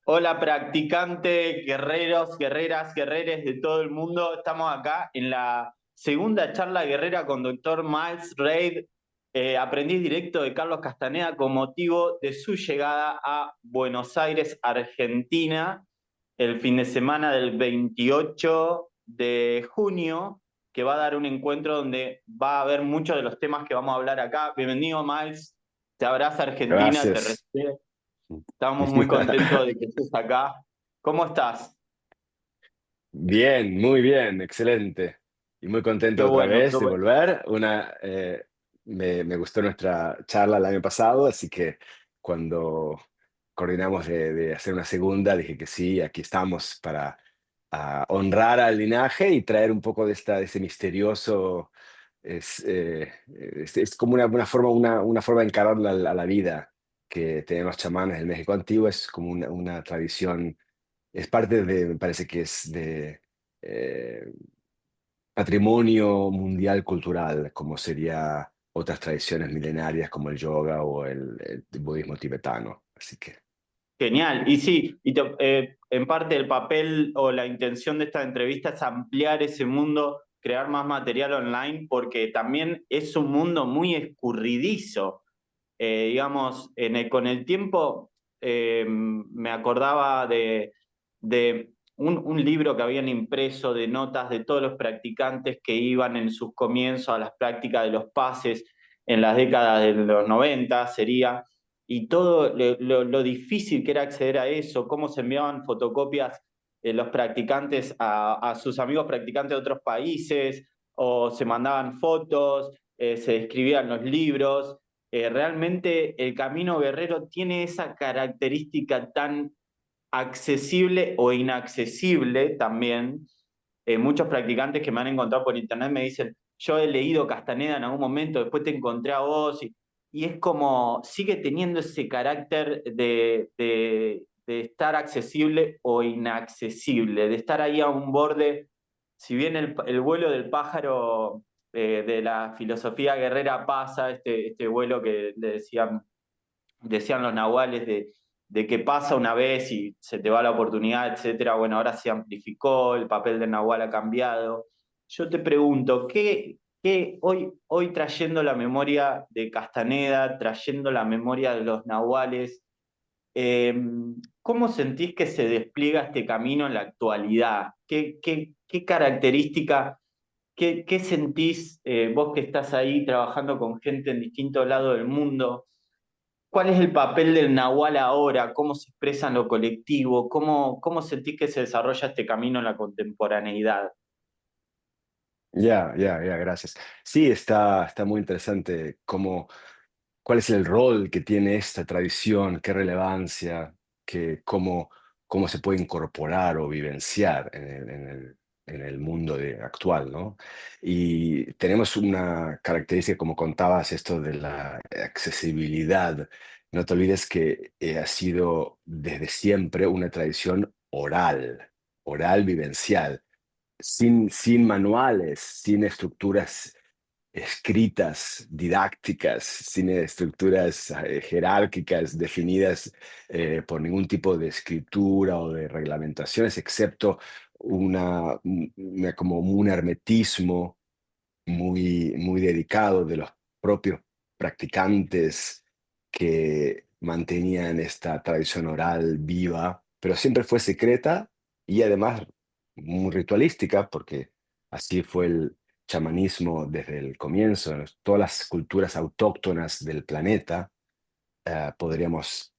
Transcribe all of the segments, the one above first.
Hola practicante, guerreros, guerreras, guerreres de todo el mundo. Estamos acá en la segunda charla guerrera con doctor Miles Reid, aprendiz directo de Carlos Castaneda con motivo de su llegada a Buenos Aires, Argentina, el fin de semana del 28 de junio, que va a dar un encuentro donde va a haber muchos de los temas que vamos a hablar acá. Bienvenido, Miles. Te abraza Argentina, te Gracias. recibe. Estamos muy contentos de que estés acá. ¿Cómo estás? Bien, muy bien, excelente. Y muy Qué contento otra bueno, qué vez de bueno. volver. Me gustó nuestra charla el año pasado, así que cuando coordinamos de hacer una segunda, dije que sí, aquí estamos para honrar al linaje y traer un poco de ese misterioso. Es como una forma de encarar la vida que tienen los chamanes del México antiguo, es como una tradición. Es parte de, me parece que es de eh, patrimonio mundial cultural, como sería otras tradiciones milenarias como el yoga o el budismo tibetano. Así que, Genial. Y sí, en parte el papel o la intención de esta entrevista es ampliar ese mundo, crear más material online, porque también es un mundo muy escurridizo. Digamos, con el tiempo me acordaba de un libro que habían impreso de notas de todos los practicantes que iban en sus comienzos a las prácticas de los pases en las décadas de los 90 sería, y todo lo difícil que era acceder a eso, cómo se enviaban fotocopias los practicantes a sus amigos practicantes de otros países, o se mandaban fotos, se escribían los libros. Realmente el camino guerrero tiene esa característica tan accesible o inaccesible también. Muchos practicantes que me han encontrado por internet me dicen, yo he leído Castaneda en algún momento, después te encontré a vos, y es como, sigue teniendo ese carácter de estar accesible o inaccesible, de estar ahí a un borde. Si bien el vuelo del pájaro de la filosofía guerrera pasa, este vuelo que le decían los nahuales de que pasa una vez y se te va la oportunidad, etcétera. Bueno, ahora se amplificó, el papel del nahual ha cambiado. Yo te pregunto, hoy trayendo la memoria de Castaneda, trayendo la memoria de los nahuales, eh, ¿cómo sentís que se despliega este camino en la actualidad? ¿Qué característica, qué sentís vos que estás ahí trabajando con gente en distintos lados del mundo? ¿Cuál es el papel del Nahual ahora? ¿Cómo se expresa en lo colectivo? ¿Cómo sentís que se desarrolla este camino en la contemporaneidad? gracias. Sí, está muy interesante cuál es el rol que tiene esta tradición, qué relevancia, cómo se puede incorporar o vivenciar en el mundo actual, ¿no? Y tenemos una característica, como contabas, esto de la accesibilidad. No te olvides que ha sido desde siempre una tradición oral vivencial, sin manuales, sin estructuras escritas, didácticas, sin estructuras jerárquicas definidas por ningún tipo de escritura o de reglamentaciones, excepto como un hermetismo muy dedicado de los propios practicantes que mantenían esta tradición oral viva, pero siempre fue secreta y además muy ritualística, porque así fue el chamanismo desde el comienzo. Todas las culturas autóctonas del planeta, podríamos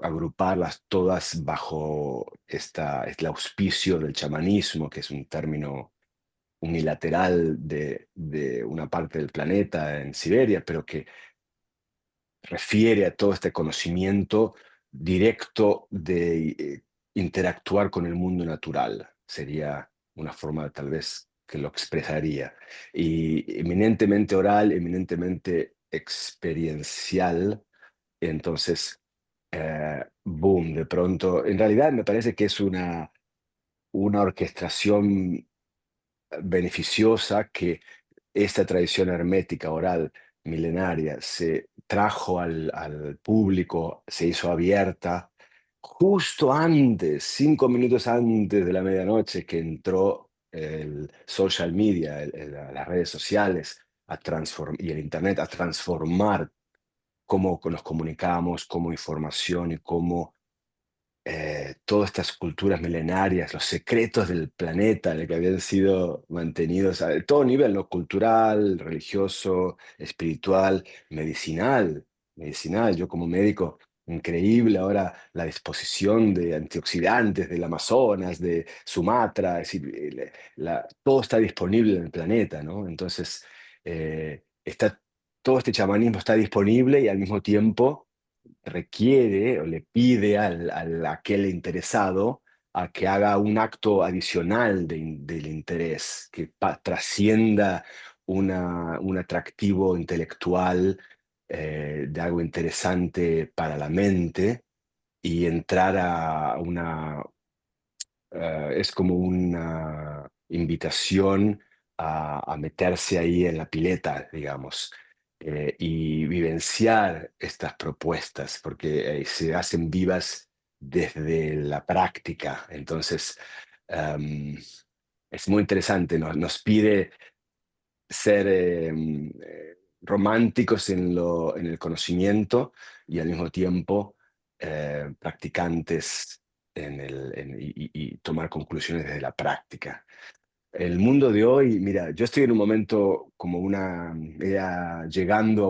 agruparlas todas bajo el auspicio del chamanismo, que es un término unilateral de una parte del planeta en Siberia, pero que refiere a todo este conocimiento directo de interactuar con el mundo natural. Sería una forma tal vez que lo expresaría. Y eminentemente oral, eminentemente experiencial. Entonces, boom, de pronto, en realidad me parece que es una orquestación beneficiosa que esta tradición hermética oral milenaria se trajo al público, se hizo abierta justo antes, 5 minutos antes de la medianoche que entró el social media, las redes sociales y el internet a transformar cómo nos comunicamos, cómo información y cómo todas estas culturas milenarias, los secretos del planeta que habían sido mantenidos a todo nivel, ¿no? Cultural, religioso, espiritual, medicinal. Yo como médico, increíble ahora la disposición de antioxidantes del Amazonas, de Sumatra, es decir, todo está disponible en el planeta, ¿no? Entonces, todo este chamanismo está disponible y al mismo tiempo requiere o le pide al aquel interesado a que haga un acto adicional del interés, que trascienda un atractivo intelectual de algo interesante para la mente y entrar a es como una invitación a meterse ahí en la pileta, digamos, y vivenciar estas propuestas, porque se hacen vivas desde la práctica. Entonces, em, es muy interesante, nos pide ser románticos en el conocimiento y al mismo tiempo practicantes y tomar conclusiones desde la práctica. El mundo de hoy, mira, yo estoy en un momento como llegando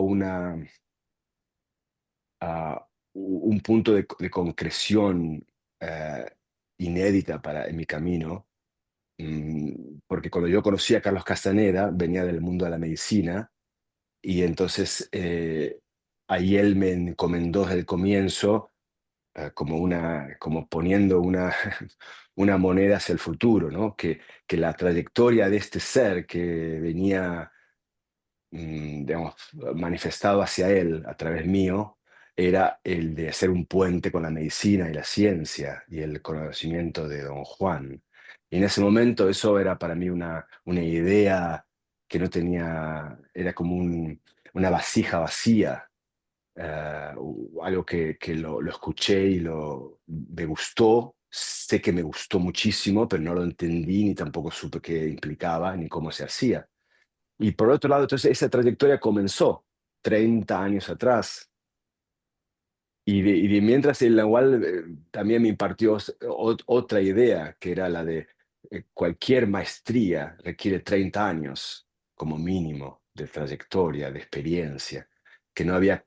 a un punto de concreción eh, inédita en mi camino, porque cuando yo conocí a Carlos Castaneda, venía del mundo de la medicina y entonces ahí él me encomendó desde el comienzo como poniendo una moneda hacia el futuro, ¿no? Que la trayectoria de este ser que venía, digamos, manifestado hacia él a través mío, era el de hacer un puente con la medicina y la ciencia y el conocimiento de Don Juan. Y en ese momento eso era para mí una idea que no tenía, era como una vasija vacía, algo que lo escuché y me gustó. Sé que me gustó muchísimo, pero no lo entendí ni tampoco supe qué implicaba ni cómo se hacía. Y por otro lado, entonces esa trayectoria comenzó 30 años atrás. Y de mientras el Nahual también me impartió otra idea, que era la de cualquier maestría requiere 30 años como mínimo de trayectoria, de experiencia, que no había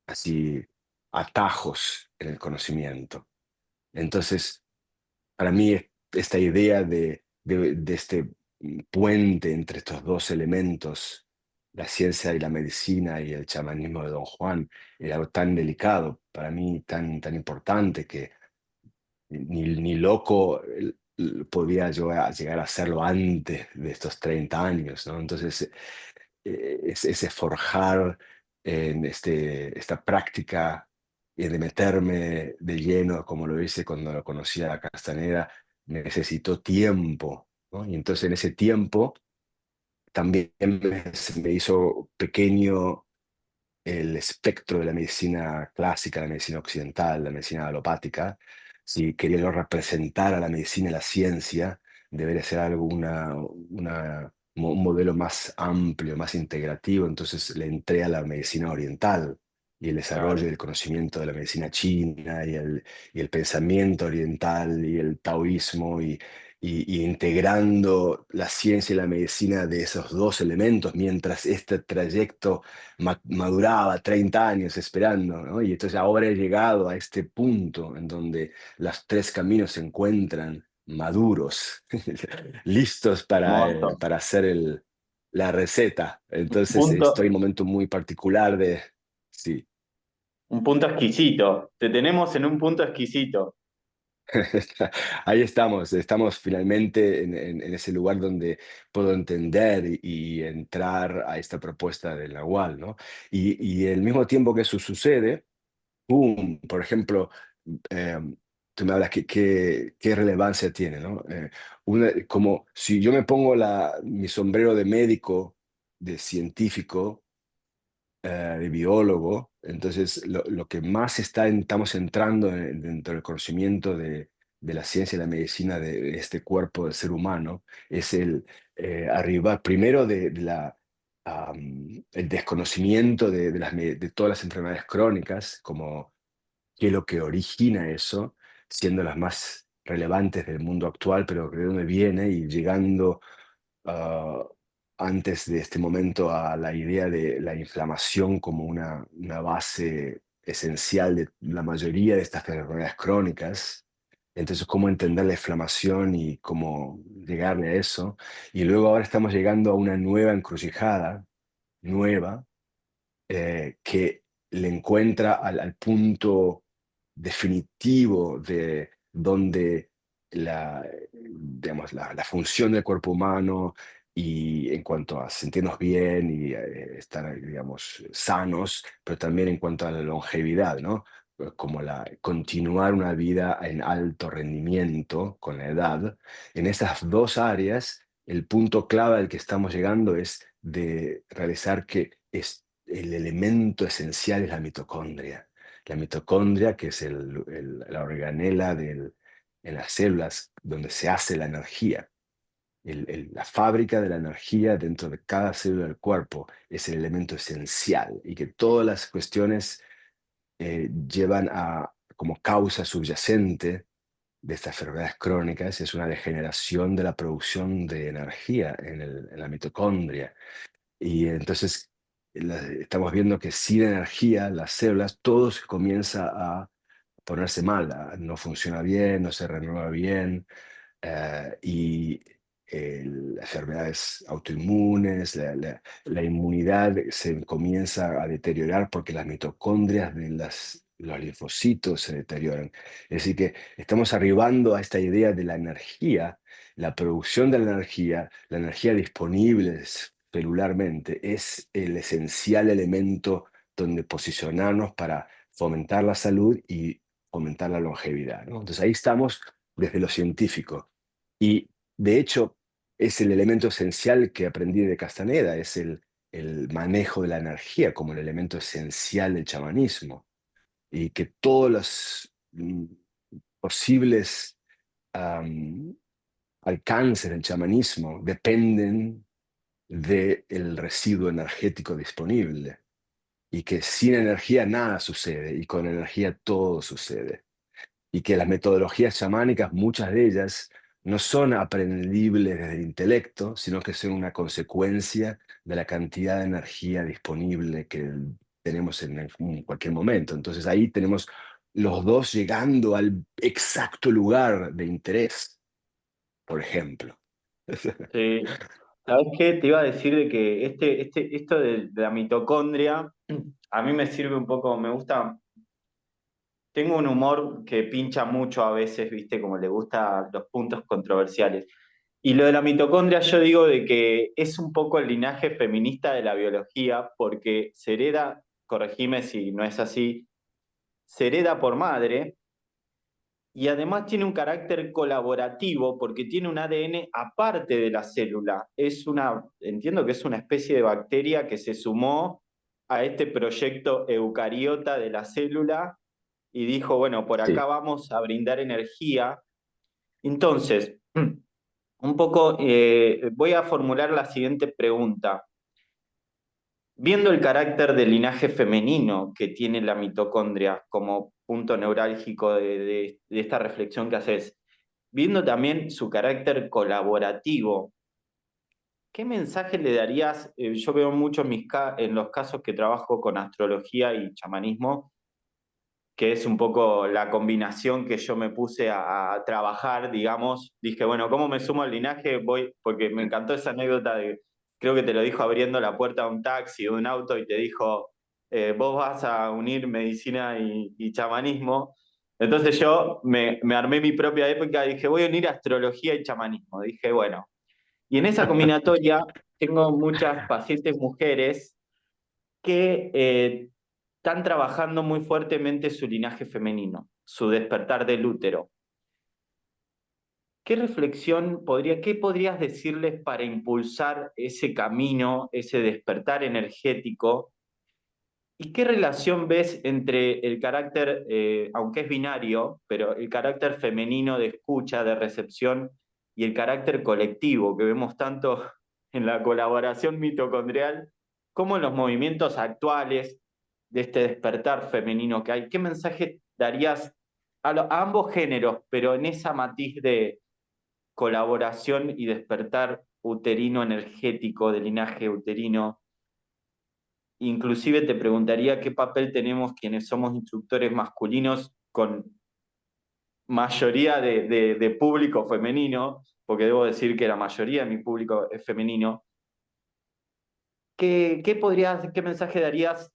así atajos en el conocimiento. Entonces, para mí, esta idea de este puente entre estos dos elementos, la ciencia y la medicina y el chamanismo de Don Juan, era algo tan delicado, para mí tan importante que ni loco podía yo llegar a hacerlo antes de estos 30 años, ¿no? Entonces, ese forjar en esta práctica y de meterme de lleno, como lo hice cuando lo conocí a Castaneda, necesitó tiempo, ¿no? Y entonces en ese tiempo también se me hizo pequeño el espectro de la medicina clásica, la medicina occidental, la medicina alopática. Si quería yo representar a la medicina y la ciencia, debería ser algo, un modelo más amplio, más integrativo. Entonces le entré a la medicina oriental y el desarrollo y Claro. el conocimiento de la medicina china y el pensamiento oriental y el taoísmo y integrando la ciencia y la medicina de esos dos elementos mientras este trayecto maduraba 30 años esperando, ¿no? Y entonces ahora he llegado a este punto en donde los tres caminos se encuentran maduros, listos Hermoso. para hacer la receta. Un Entonces estoy en punto, un momento muy particular sí. un punto exquisito. Te tenemos en un punto exquisito. Ahí estamos finalmente en ese lugar donde puedo entender y entrar a esta propuesta del Nahual, ¿no? Y al mismo tiempo que eso sucede, ¡pum! Por ejemplo, eh, tú me hablas qué relevancia tiene, ¿no? Como si yo me pongo mi sombrero de médico, de científico, de biólogo. Entonces, lo que más estamos entrando dentro del conocimiento de la ciencia y la medicina de este cuerpo del ser humano es el arribar primero el desconocimiento de todas las enfermedades crónicas, como qué es lo que origina eso, siendo las más relevantes del mundo actual, pero de dónde viene y llegando ah, antes de este momento a la idea de la inflamación como una base esencial de la mayoría de estas enfermedades crónicas. Entonces, cómo entender la inflamación y cómo llegarle a eso. Y luego ahora estamos llegando a una nueva encrucijada, nueva, que le encuentra al punto definitivo de donde digamos, la función del cuerpo humano y en cuanto a sentirnos bien y estar, digamos, sanos, pero también en cuanto a la longevidad, ¿no? Como continuar una vida en alto rendimiento con la edad. En esas dos áreas, el punto clave al que estamos llegando es de realizar que el elemento esencial es la mitocondria. La mitocondria, que es la organela en las células donde se hace la energía. La fábrica de la energía dentro de cada célula del cuerpo es el elemento esencial y que todas las cuestiones llevan a, como causa subyacente de estas enfermedades crónicas, es una degeneración de la producción de energía en la mitocondria. Y entonces estamos viendo que sin energía, las células, todo se comienza a ponerse mal, no funciona bien, no se renueva bien, y las enfermedades autoinmunes, la inmunidad se comienza a deteriorar porque las mitocondrias de los linfocitos se deterioran. Es decir, que estamos arribando a esta idea de la energía, la producción de la energía disponible celularmente, es el esencial elemento donde posicionarnos para fomentar la salud y fomentar la longevidad, ¿no? Entonces ahí estamos desde lo científico. Y de hecho, es el elemento esencial que aprendí de Castaneda, es el manejo de la energía como el elemento esencial del chamanismo. Y que todos los posibles am, alcances del chamanismo dependen del residuo energético disponible. Y que sin energía nada sucede y con energía todo sucede. Y que las metodologías chamánicas, muchas de ellas, no son aprendibles desde el intelecto, sino que son una consecuencia de la cantidad de energía disponible que tenemos en cualquier momento. Entonces ahí tenemos los dos llegando al exacto lugar de interés, por ejemplo. Sí. ¿Sabes qué? Te iba a decir de que esto de la mitocondria, a mí me sirve un poco, me gusta, tengo un humor que pincha mucho a veces, ¿viste? Como le gusta los puntos controversiales. Y lo de la mitocondria yo digo de que es un poco el linaje feminista de la biología, porque se hereda, corregime si no es así, se hereda por madre y además tiene un carácter colaborativo porque tiene un ADN aparte de la célula. Entiendo que es una especie de bacteria que se sumó a este proyecto eucariota de la célula y dijo, bueno, por acá Sí, vamos a brindar energía. Entonces, un poco voy a formular la siguiente pregunta. Viendo el carácter del linaje femenino que tiene la mitocondria como punto neurálgico de esta reflexión que haces, viendo también su carácter colaborativo, ¿qué mensaje le darías? Yo veo mucho en los casos que trabajo con astrología y chamanismo, que es un poco la combinación que yo me puse a trabajar, digamos. Dije, bueno, ¿cómo me sumo al linaje? Voy, porque me encantó esa anécdota de, creo que te lo dijo abriendo la puerta de un taxi, de un auto, y te dijo, vos vas a unir medicina y chamanismo. Entonces yo me armé mi propia época y dije, voy a unir astrología y chamanismo. Dije, bueno, y en esa combinatoria tengo muchas pacientes mujeres que están trabajando muy fuertemente su linaje femenino, su despertar del útero. ¿Qué podrías decirles para impulsar ese camino, ese despertar energético? ¿Y qué relación ves entre el carácter, aunque es binario, pero el carácter femenino de escucha, de recepción, y el carácter colectivo que vemos tanto en la colaboración mitocondrial como en los movimientos actuales de este despertar femenino que hay? ¿Qué mensaje darías a ambos géneros, pero en esa matiz de colaboración y despertar uterino energético, de linaje uterino? Inclusive te preguntaría qué papel tenemos quienes somos instructores masculinos con mayoría de público femenino, porque debo decir que la mayoría de mi público es femenino. ¿Qué mensaje darías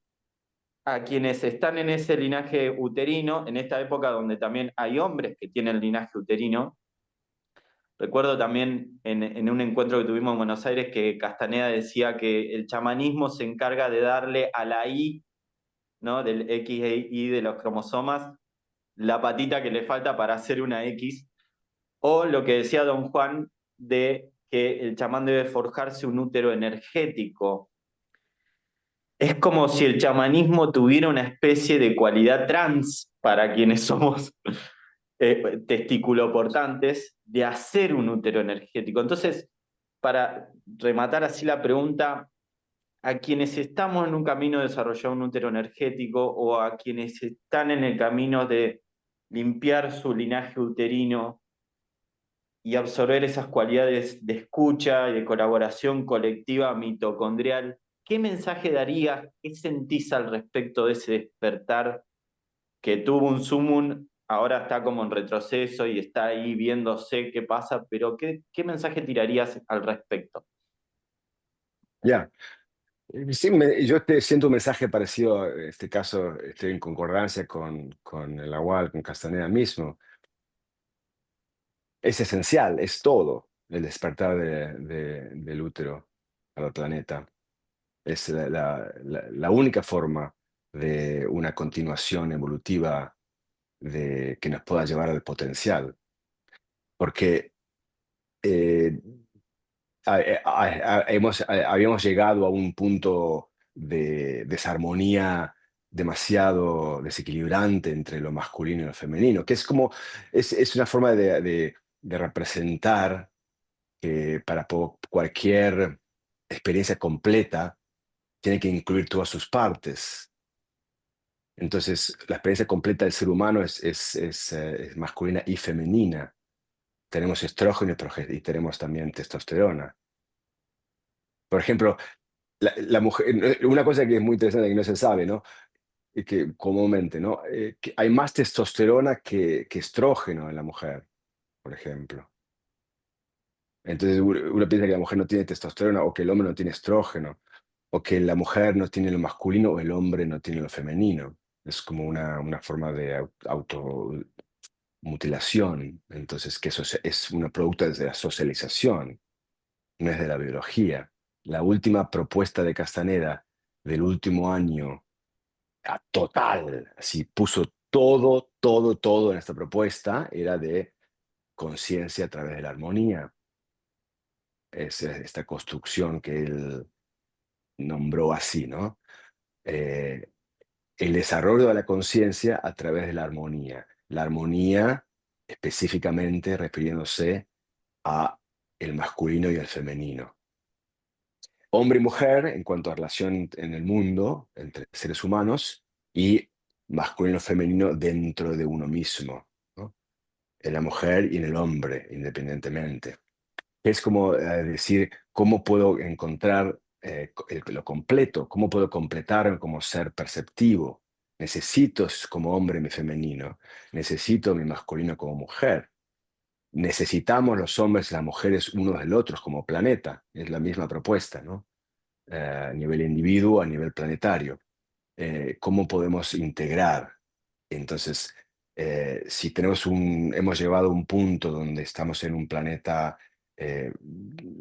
a quienes están en ese linaje uterino, en esta época donde también hay hombres que tienen linaje uterino? Recuerdo también en un encuentro que tuvimos en Buenos Aires que Castaneda decía que el chamanismo se encarga de darle a la I, ¿no? Del X e Y de los cromosomas, la patita que le falta para hacer una X, o lo que decía Don Juan de que el chamán debe forjarse un útero energético. Es como si el chamanismo tuviera una especie de cualidad trans para quienes somos testiculoportantes, de hacer un útero energético. Entonces, para rematar así la pregunta, a quienes estamos en un camino de desarrollar un útero energético o a quienes están en el camino de limpiar su linaje uterino y absorber esas cualidades de escucha y de colaboración colectiva mitocondrial, ¿qué mensaje darías? ¿Qué sentís al respecto de ese despertar que tuvo un sumum, ahora está como en retroceso y está ahí viéndose qué pasa, pero qué mensaje tirarías al respecto? Ya. Sí, yo siento un mensaje parecido, en este caso estoy en concordancia con el Agual, con Castaneda mismo. Es esencial, es todo el despertar del útero al planeta. Es la única forma de una continuación evolutiva que nos pueda llevar al potencial. Porque eh, habíamos llegado a un punto de desarmonía demasiado desequilibrante entre lo masculino y lo femenino, que es como, es una forma de representar que para cualquier experiencia completa tiene que incluir todas sus partes. Entonces, la experiencia completa del ser humano es masculina y femenina. Tenemos estrógeno y tenemos también testosterona. Por ejemplo, la mujer, una cosa que es muy interesante que no se sabe, ¿no? Y que comúnmente, ¿no? Que hay más testosterona que estrógeno en la mujer, por ejemplo. Entonces uno piensa que la mujer no tiene testosterona o que el hombre no tiene estrógeno o que la mujer no tiene lo masculino o el hombre no tiene lo femenino. Es como una forma de automutilación. Entonces, que eso es un producto de la socialización, no es de la biología. La última propuesta de Castaneda del último año, total, así puso todo, todo, todo en esta propuesta, era de conciencia a través de la armonía. Es esta construcción que él nombró así, ¿no? Eh, el desarrollo de la conciencia a través de la armonía. La armonía específicamente refiriéndose a el masculino y el femenino. Hombre y mujer en cuanto a relación en el mundo entre seres humanos y masculino y femenino dentro de uno mismo, ¿no? En la mujer y en el hombre, independientemente. Es como decir, ¿cómo puedo encontrar lo completo? ¿Cómo puedo completarme como ser perceptivo? Necesito como hombre mi femenino, necesito mi masculino como mujer. Necesitamos los hombres y las mujeres unos del otro como planeta. Es la misma propuesta, ¿no? A nivel individuo, a nivel planetario. ¿Cómo podemos integrar? Entonces, si hemos llegado a un punto donde estamos en un planeta eh,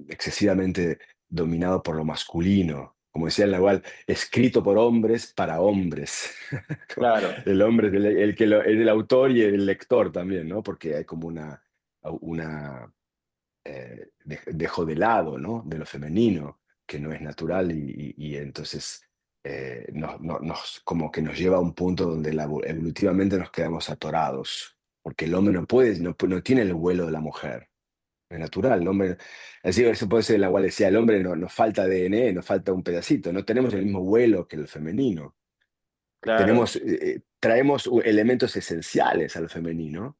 excesivamente dominado por lo masculino, como decía el Nahual, escrito por hombres para hombres. Claro, El hombre es el autor y el lector también, ¿no? Porque hay como una dejo de lado, ¿no? De lo femenino, que no es natural y entonces como que nos lleva a un punto donde evolutivamente nos quedamos atorados, porque el hombre no tiene el vuelo de la mujer. Es natural, el hombre, así eso puede ser, la cual decía, el hombre nos falta ADN, nos falta un pedacito, no tenemos el mismo vuelo que el femenino. Claro, Traemos elementos esenciales al femenino,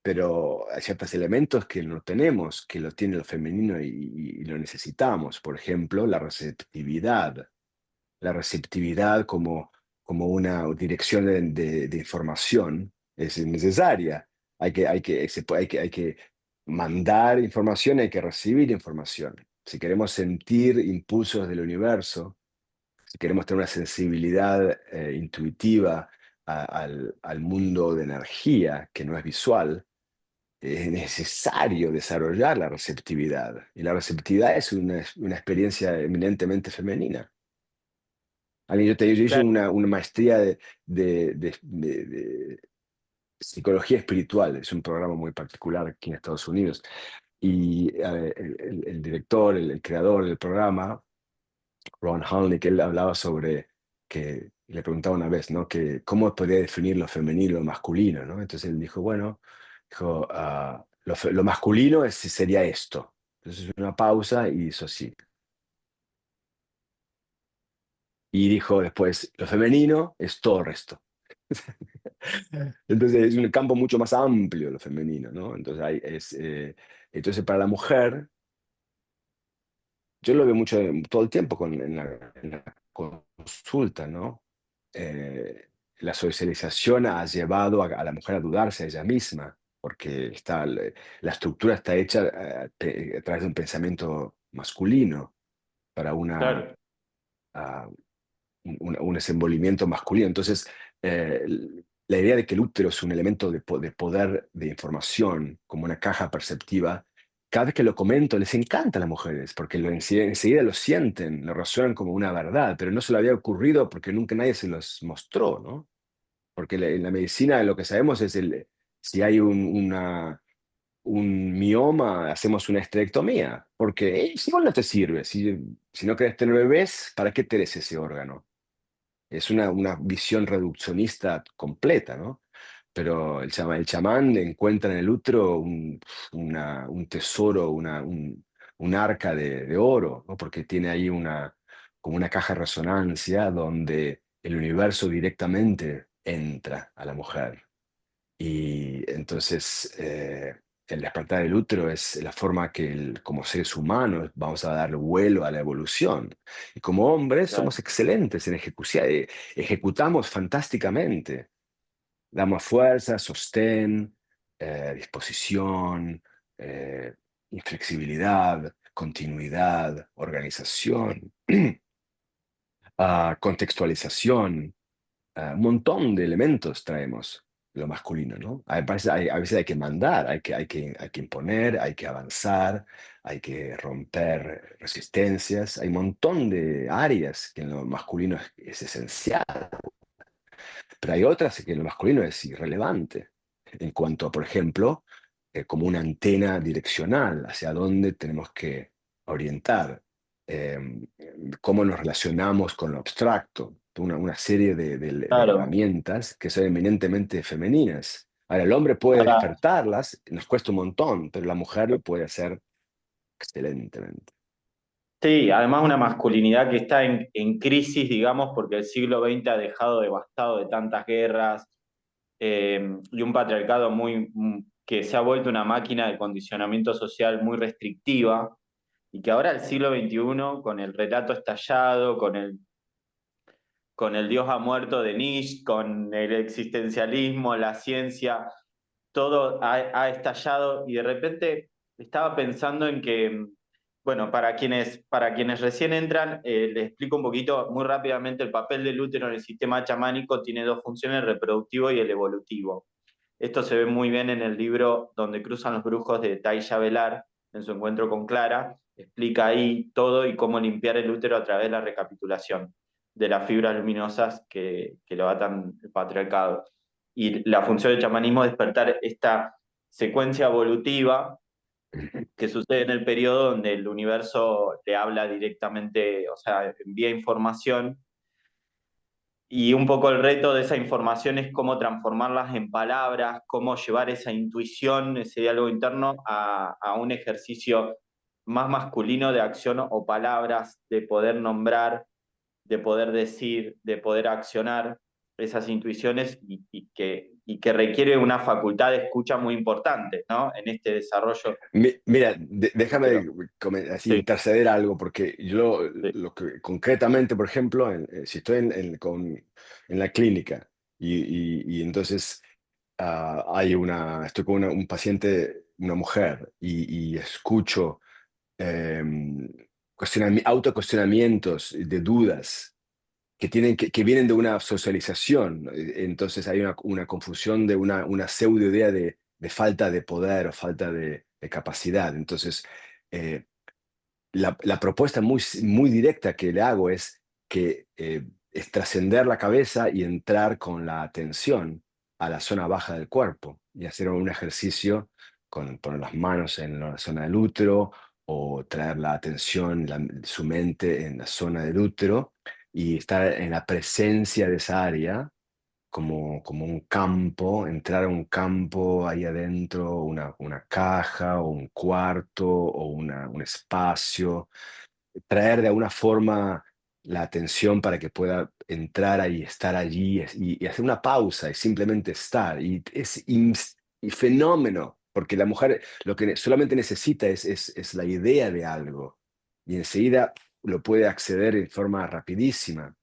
pero hay ciertos elementos que no tenemos, que lo tiene lo femenino y lo necesitamos. Por ejemplo, la receptividad como una dirección de información es necesaria. Hay que mandar información, hay que recibir información. Si queremos sentir impulsos del universo, si queremos tener una sensibilidad intuitiva al mundo de energía que no es visual, es necesario desarrollar la receptividad. Y la receptividad es una experiencia eminentemente femenina. Yo hice claro, una maestría de psicología espiritual, es un programa muy particular aquí en Estados Unidos. Y el director, el creador del programa, Ron Hulnick, él hablaba sobre que le preguntaba una vez, ¿no? Que cómo podría definir lo femenino y lo masculino, ¿no? Entonces él dijo, bueno, lo masculino sería esto. Entonces una pausa y hizo así. Y dijo después, lo femenino es todo el resto. Entonces es un campo mucho más amplio lo femenino, ¿no? Entonces para la mujer, yo lo veo mucho todo el tiempo en la consulta, ¿no? Eh, la socialización ha llevado a la mujer a dudarse a ella misma, porque la estructura está hecha a través de un pensamiento masculino para claro, ah, un desenvolvimiento masculino. Entonces, eh, la idea de que el útero es un elemento de poder de información, como una caja perceptiva, cada vez que lo comento les encanta a las mujeres, porque enseguida lo sienten, lo resuenan como una verdad, pero no se lo había ocurrido porque nunca nadie se los mostró, ¿no? Porque en la medicina lo que sabemos es si hay un mioma, hacemos una esterectomía, porque si igual no te sirve, si no querés tener bebés, ¿para qué tenés ese órgano? Es una visión reduccionista completa, ¿no? Pero el chamán encuentra en el útero un tesoro, un arca de oro, ¿no? Porque tiene ahí como una caja de resonancia donde el universo directamente entra a la mujer. Y entonces el despertar del útero es la forma que como seres humanos vamos a dar vuelo a la evolución. Y como hombres claro. somos excelentes en ejecución, ejecutamos fantásticamente. Damos fuerza, sostén, disposición, eh, inflexibilidad, continuidad, organización, contextualización, un montón de elementos traemos lo masculino, ¿no? A veces hay que mandar, hay que imponer, hay que avanzar, hay que romper resistencias. Hay un montón de áreas que en lo masculino es esencial, pero hay otras que en lo masculino es irrelevante. En cuanto a, por ejemplo, como una antena direccional, hacia dónde tenemos que orientar, eh, cómo nos relacionamos con lo abstracto, una serie de Claro. herramientas que son eminentemente femeninas. Ahora, el hombre puede Ahora, despertarlas, nos cuesta un montón, pero la mujer lo puede hacer excelentemente. sí, además una masculinidad que está en crisis, digamos, porque el siglo XX ha dejado devastado de tantas guerras y un patriarcado que se ha vuelto una máquina de condicionamiento social muy restrictiva y que ahora el siglo XXI, con el relato estallado, con el Dios ha muerto de Nietzsche, con el existencialismo, la ciencia, todo ha estallado y de repente estaba pensando en que, bueno, para quienes recién entran, les explico un poquito muy rápidamente el papel del útero en el sistema chamánico tiene dos funciones, el reproductivo y el evolutivo. Esto se ve muy bien en el libro Donde cruzan los brujos de Tailla Velar, en su encuentro con Clara, explica ahí todo y cómo limpiar el útero a través de la recapitulación de las fibras luminosas que lo atan el patriarcado. Y la función del chamanismo es despertar esta secuencia evolutiva que sucede en el periodo donde el universo le habla directamente, o sea, envía información y un poco el reto de esa información es cómo transformarlas en palabras, cómo llevar esa intuición, ese diálogo interno, a un ejercicio más masculino de acción o palabras, de poder nombrar, de poder decir, de poder accionar esas intuiciones y que requiere una facultad de escucha muy importante, ¿no? En este desarrollo Mira, del útero. déjame así Sí, interceder algo, porque yo sí, lo que concretamente, por ejemplo, si estoy en la clínica y entonces estoy con un paciente, una mujer, y escucho autocuestionamientos de dudas que vienen de una socialización. Entonces hay una confusión de una pseudo idea de falta de poder o falta de capacidad. Entonces, eh, la propuesta muy directa que le hago es trascender la cabeza y entrar con la atención a la zona baja del cuerpo y hacer un ejercicio con poner las manos en la zona del útero o traer la atención, su mente en la zona del útero y estar en la presencia de esa área como un campo, entrar a un campo ahí adentro, una caja o un cuarto o un espacio, traer de alguna forma la atención para que pueda entrar ahí, estar allí y hacer una pausa y simplemente estar. Y fenómeno, porque la mujer lo que solamente necesita es la idea de algo y enseguida lo puede acceder en forma rapidísima.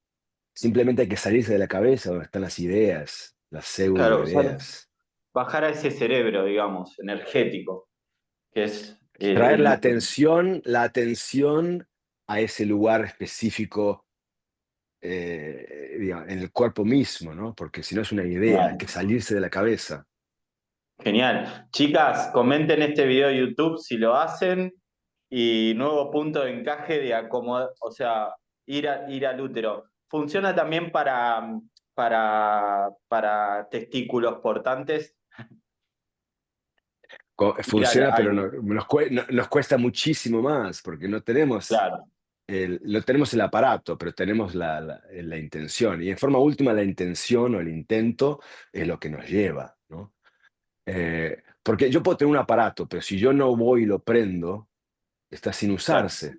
Simplemente hay que salirse de la cabeza donde están las ideas, las pseudo claro, ideas. bajar a ese cerebro, digamos, energético, que es Traer lo que... la atención a ese lugar específico en el cuerpo mismo, ¿no? Porque si no es una idea, hay que Genial. salirse de la cabeza. Genial. Chicas, comenten este video de YouTube si lo hacen y nuevo punto de encaje de acomodar, o sea, ir al útero. Funciona también para testículos portantes, ir Funciona, pero al... nos cuesta muchísimo más, porque no tenemos Claro, no tenemos el aparato, pero tenemos la intención. Y en forma última, la intención o el intento es lo que nos lleva, ¿no? Porque yo puedo tener un aparato, pero si yo no voy y lo prendo, está sin claro, usarse.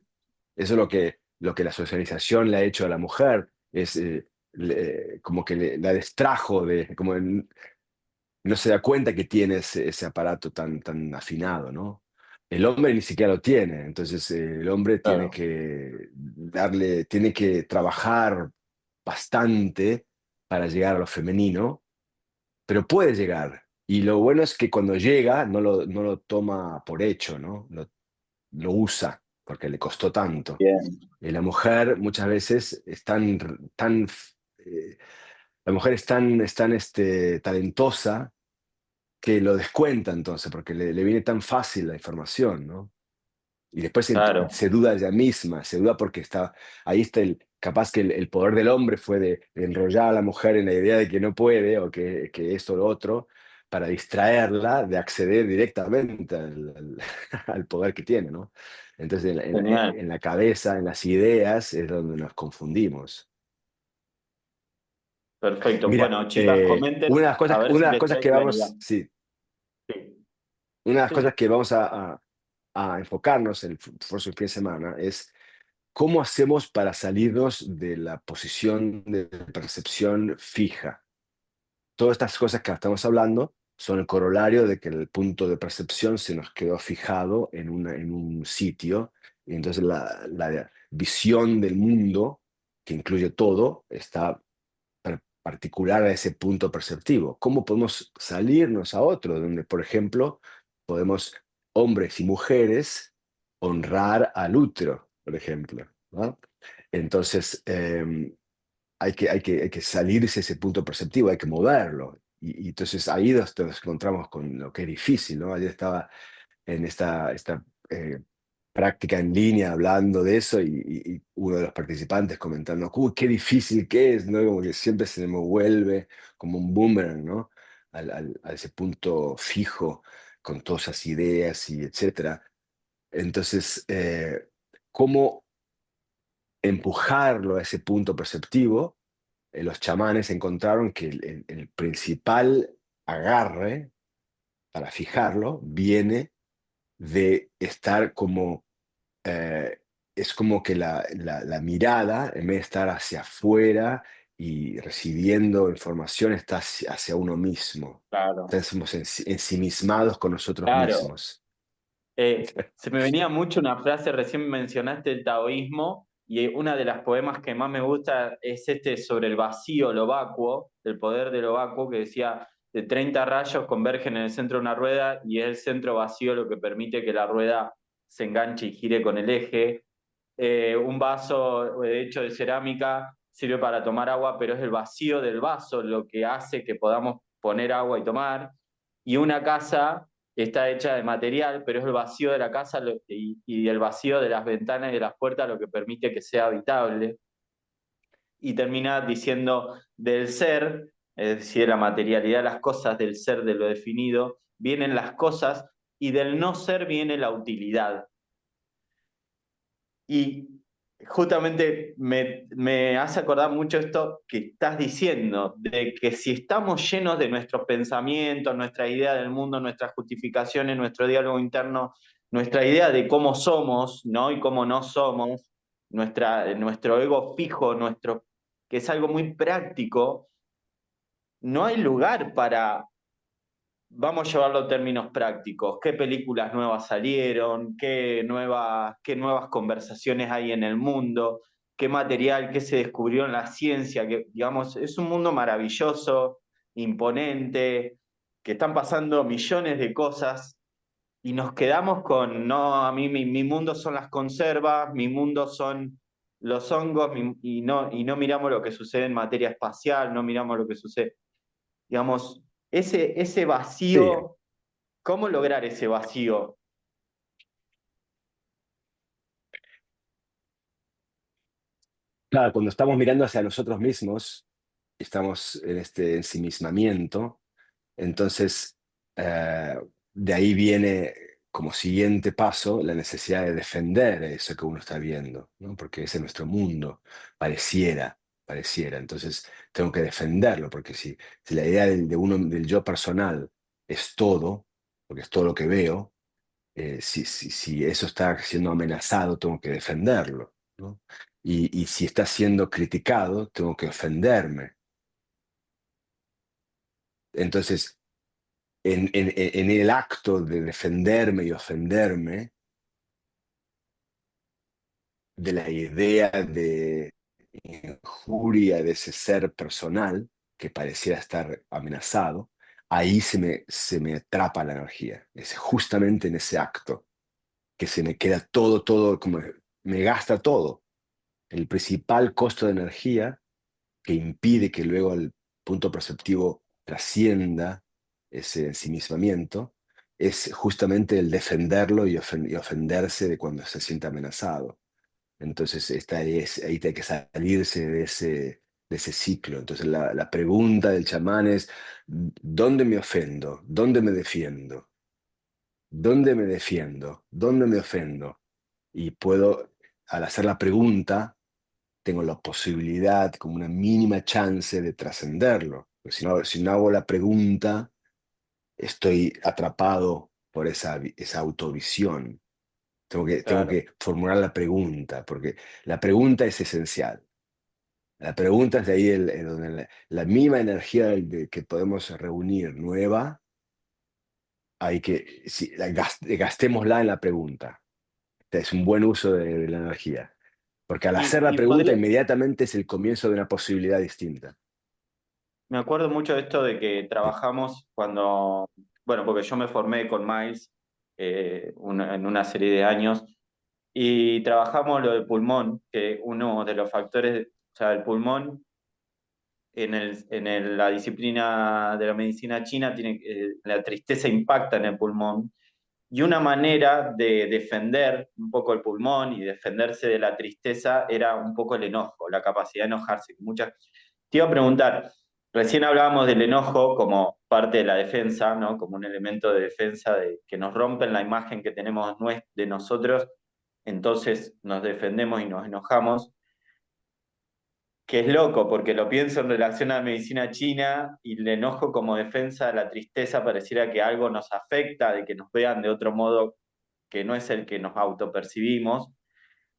Eso es lo que la socialización le ha hecho a la mujer, como que la distrajo no se da cuenta que tiene ese aparato tan afinado, ¿no? El hombre ni siquiera lo tiene, entonces el hombre claro. tiene que trabajar bastante para llegar a lo femenino, pero puede llegar. Y lo bueno es que cuando llega no lo toma por hecho, ¿no? Lo usa porque le costó tanto. Bien, Y la mujer muchas veces eh, la mujer es tan talentosa que lo descuenta entonces, porque le viene tan fácil la información, ¿no? Y después claro, se duda ella misma, se duda porque ahí está capaz que el poder del hombre fue de enrollar a la mujer en la idea de que no puede o que esto o lo otro, para distraerla de acceder directamente al poder que tiene, ¿no? Entonces genial, en la cabeza, en las ideas, es donde nos confundimos. perfecto. Mira, Bueno, chicas, comenten a ver una si de las les cosas trae que claridad. vamos, sí, Sí, una de las cosas sí, que vamos a enfocarnos en el próximo fin de semana es cómo hacemos para salirnos de la posición de percepción fija. Todas estas cosas que estamos hablando son el corolario de que el punto de percepción se nos quedó fijado en un sitio, y entonces la visión del mundo, que incluye todo, está particular a ese punto perceptivo. ¿Cómo podemos salirnos a otro, donde, por ejemplo, podemos, hombres y mujeres, honrar al útero, por ejemplo, ¿no? Entonces, hay que salirse de ese punto perceptivo, hay que moverlo. Y entonces ahí nos encontramos con lo que es difícil, ¿no? Ayer estaba en esta práctica en línea hablando de eso y uno de los participantes comentando, uy, qué difícil que es, ¿no? Como que siempre se me vuelve como un boomerang, ¿no? A ese punto fijo con todas esas ideas y etcétera. Entonces, ¿cómo empujarlo a ese punto perceptivo los chamanes encontraron que el principal agarre para fijarlo viene de estar como, es como que la mirada, en vez de estar hacia afuera y recibiendo información, está hacia uno mismo. Claro, Estamos ensimismados con nosotros claro. mismos. Se me venía mucho una frase, recién mencionaste el taoísmo, y una de las poemas que más me gusta es este sobre el vacío, lo vacuo, el poder de lo vacuo, que decía, de 30 rayos convergen en el centro de una rueda y es el centro vacío lo que permite que la rueda se enganche y gire con el eje. Un vaso hecho de cerámica sirve para tomar agua, pero es el vacío del vaso lo que hace que podamos poner agua y tomar. Y una casa está hecha de material, pero es el vacío de la casa y el vacío de las ventanas y de las puertas lo que permite que sea habitable. Y termina diciendo del ser, es decir, de la materialidad de las cosas, del ser, de lo definido, vienen las cosas y del no ser viene la utilidad. Y justamente me hace acordar mucho esto que estás diciendo, de que si estamos llenos de nuestros pensamientos, nuestra idea del mundo, nuestras justificaciones, nuestro diálogo interno, nuestra idea de cómo somos, ¿no? Y cómo no somos, nuestro ego fijo, que es algo muy práctico, no hay lugar para vamos a llevarlo a términos prácticos. ¿Qué películas nuevas salieron? Qué nuevas conversaciones hay en el mundo? ¿Qué material? ¿Qué se descubrió en la ciencia? Que, digamos, es un mundo maravilloso, imponente, que están pasando millones de cosas y nos quedamos con, no, a mí mi mundo son las conservas, mi mundo son los hongos y no miramos lo que sucede en materia espacial, no miramos lo que sucede. Digamos, ese Sí, vacío, ¿cómo lograr ese vacío? claro, cuando estamos mirando hacia nosotros mismos, estamos en este ensimismamiento. Entonces, de ahí viene como siguiente paso la necesidad de defender eso que uno está viendo, ¿no? Porque ese es nuestro mundo, pareciera. Entonces, tengo que defenderlo, porque si la idea de uno, del yo personal es todo, porque es todo lo que veo, si eso está siendo amenazado, tengo que defenderlo, ¿no? Y si está siendo criticado, tengo que ofenderme. Entonces, en el acto de defenderme y ofenderme de la idea de injuria de ese ser personal que pareciera estar amenazado, ahí se me atrapa la energía. Es justamente en ese acto que se me queda todo, como me gasta todo. El principal costo de energía que impide que luego el punto perceptivo trascienda ese ensimismamiento, es justamente el defenderlo y ofenderse de cuando se siente amenazado. Entonces, ahí hay que salirse de ese ciclo. Entonces, la pregunta del chamán es, ¿dónde me ofendo? ¿Dónde me defiendo? ¿Dónde me defiendo? ¿Dónde me ofendo? Y puedo, al hacer la pregunta, tengo la posibilidad, como una mínima chance de trascenderlo. Porque si no hago la pregunta, estoy atrapado por esa autovisión. Tengo Claro. que formular la pregunta, porque la pregunta es esencial. La pregunta es de ahí donde la mínima energía que podemos reunir nueva, hay que, si, gastémosla en la pregunta. Es un buen uso de la energía. Porque al hacer la Y pregunta, podría, inmediatamente es el comienzo de una posibilidad distinta. me acuerdo mucho de esto de que trabajamos cuando, bueno, porque yo me formé con Miles en una serie de años y trabajamos lo del pulmón, que uno de los factores, o sea, el pulmón la disciplina de la medicina china, la tristeza impacta en el pulmón. Y una manera de defender un poco el pulmón y defenderse de la tristeza era un poco el enojo, la capacidad de enojarse. Te iba a preguntar, recién hablábamos del enojo como parte de la defensa, ¿no? Como un elemento de defensa que nos rompen la imagen que tenemos de nosotros, entonces nos defendemos y nos enojamos. que es loco, porque lo pienso en relación a la medicina china y el enojo como defensa de la tristeza pareciera que algo nos afecta, de que nos vean de otro modo que no es el que nos autopercibimos.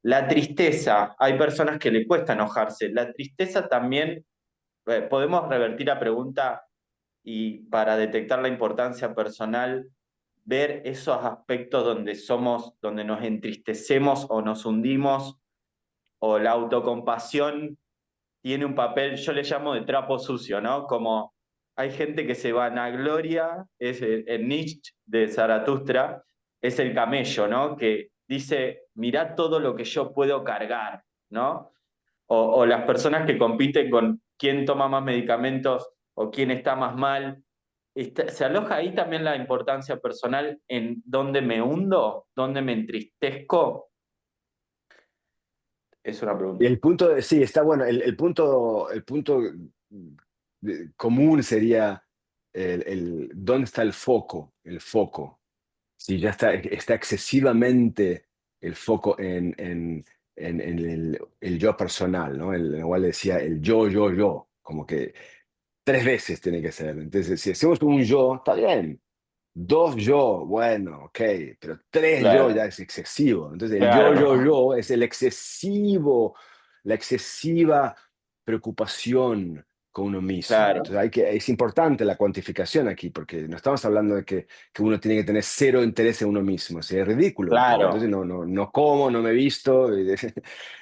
La tristeza, hay personas que le cuesta enojarse. La tristeza también, podemos revertir la pregunta y para detectar la importancia personal, ver esos aspectos donde somos, donde nos entristecemos o nos hundimos, o la autocompasión tiene un papel, yo le llamo de trapo sucio, ¿no? Como hay gente que se vanagloria, es el Nietzsche de Zaratustra, es el camello, ¿no? Que dice, mirá todo lo que yo puedo cargar, ¿no? O las personas que compiten con quién toma más medicamentos o quién está más mal. Se aloja ahí también la importancia personal en dónde me hundo, dónde me entristezco. Es una Y pregunta. el punto, sí, está bueno, el punto común sería dónde está el foco. Si ya está excesivamente el foco en el yo personal, ¿no? Igual decía el yo, como que tres veces tiene que ser. Entonces, si hacemos un yo, está bien. Dos yo, bueno, ok, pero tres yo Claro, ya es excesivo. Entonces, el claro, yo es el excesivo, la excesiva preocupación con uno mismo. claro, Entonces, es importante la cuantificación aquí, porque no estamos hablando de que uno tiene que tener cero interés en uno mismo. O sea, es ridículo, porque entonces claro. no como, no me visto,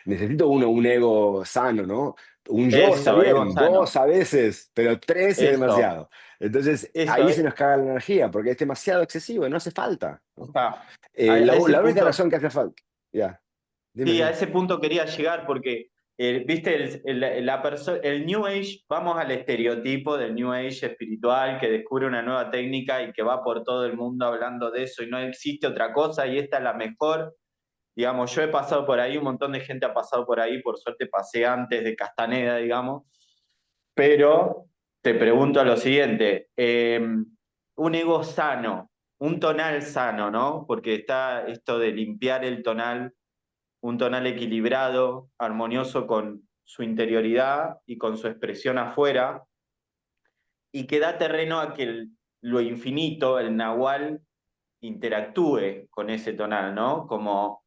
necesito un ego sano, ¿no? Un yo está Eso, ego bien, dos sano. a veces, pero tres es Eso, demasiado. Entonces, eso ahí se es. nos caga la energía porque es demasiado excesivo y no hace falta, ¿no? Está. A ese La única punto, razón que hace falta. Ya, dime, sí, a dime. ese punto quería llegar porque, viste, el New Age, vamos al estereotipo del New Age espiritual que descubre una nueva técnica y que va por todo el mundo hablando de eso y no existe otra cosa y esta es la mejor. Digamos, yo he pasado por ahí, un montón de gente ha pasado por ahí, por suerte pasé antes de Castaneda, digamos, pero te pregunto lo siguiente, un ego sano, un tonal sano, ¿no? Porque está esto de limpiar el tonal, un tonal equilibrado, armonioso con su interioridad y con su expresión afuera, y que da terreno a que lo infinito, el nahual, interactúe con ese tonal, ¿no? Como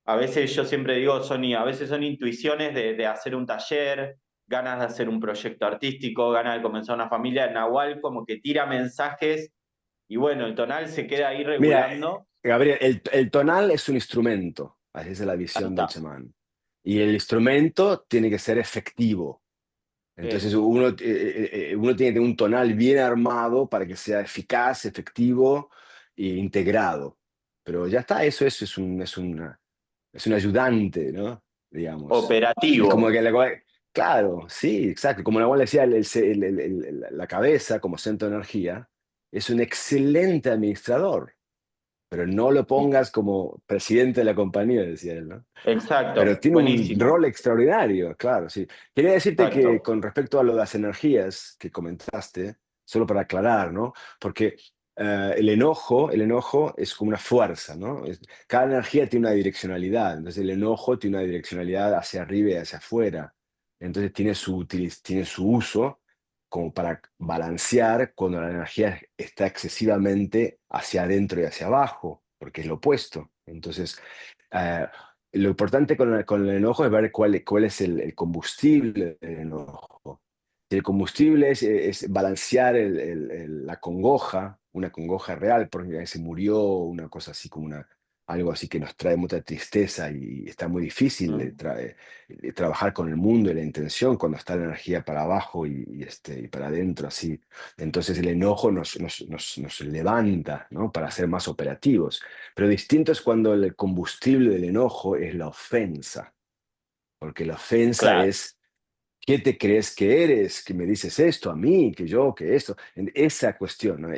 a veces yo siempre digo, a veces son intuiciones de hacer un taller, ganas de hacer un proyecto artístico, ganas de comenzar una familia. Nahual como que tira mensajes y bueno, el tonal se queda ahí Mira, regulando. Gabriel, el tonal es un instrumento, así es la Ahí visión del está. chamán. Y el instrumento tiene que ser efectivo. Entonces Eso, uno tiene que tener un tonal bien armado para que sea eficaz, efectivo e integrado. Pero ya está, eso es un ayudante, ¿no? Digamos. Es como operativo. que claro, sí, exacto. Como la cual decía, la cabeza como centro de energía es un excelente administrador, pero no lo pongas como presidente de la compañía, decía él, ¿no? Pero Exacto, tiene un buenísimo. rol extraordinario, claro, sí. Quería decirte que Exacto. con respecto a lo de las energías que comentaste, solo para aclarar, ¿no? Porque el enojo es como una fuerza, ¿no? Cada energía tiene una direccionalidad, entonces el enojo tiene una direccionalidad hacia arriba y hacia afuera. Entonces tiene su uso como para balancear cuando la energía está excesivamente hacia adentro y hacia abajo, porque es lo opuesto. Entonces, eh, lo importante con el enojo es ver cuál es el combustible del enojo. Si el combustible es balancear la congoja, una congoja real, porque se murió, una cosa así como algo así que nos trae mucha tristeza y está muy difícil Mm, trabajar con el mundo y la intención cuando está la energía para abajo y para adentro, así. Entonces el enojo nos levanta, ¿no? Para ser más operativos. Pero distinto es cuando el combustible del enojo es la ofensa, porque la ofensa claro, es, ¿qué te crees que eres? Que me dices esto a mí, que yo, que esto. Esa cuestión, ¿no?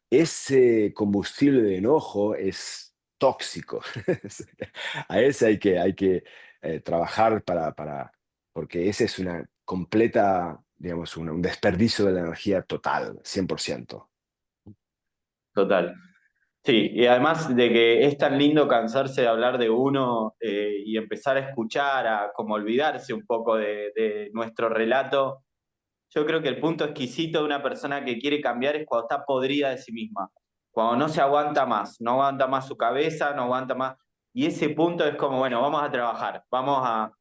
Ese combustible de enojo es tóxico. A ese hay que trabajar porque ese es una completa, digamos, un desperdicio de la energía total, 100%. total. Sí, y además de que es tan lindo cansarse de hablar de uno y empezar a escuchar, a como olvidarse un poco de nuestro relato. Yo creo que el punto exquisito de una persona que quiere cambiar es cuando está podrida de sí misma, cuando no se aguanta más, no aguanta más su cabeza, no aguanta más. Y ese punto es como, bueno, vamos a trabajar, vamos a,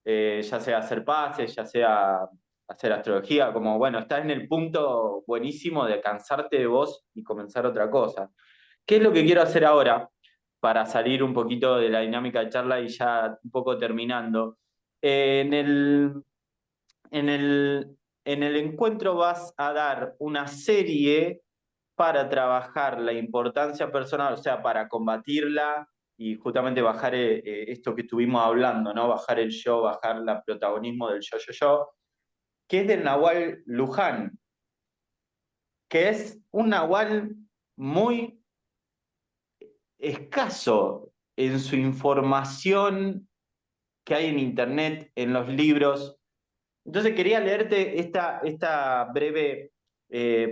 ya sea hacer pases, ya sea hacer astrología, como, bueno, estás en el punto buenísimo de cansarte de vos y comenzar otra cosa. ¿Qué es lo que quiero hacer ahora para salir un poquito de la dinámica de charla y ya un poco terminando? En en el, en el encuentro vas a dar una serie para trabajar la importancia personal, o sea, para combatirla y justamente bajar esto que estuvimos hablando, ¿no? Bajar el yo, bajar el protagonismo del yo, que es del Nahual Luján, que es un Nahual muy escaso en su información que hay en internet, en los libros. Entonces quería leerte esta breve,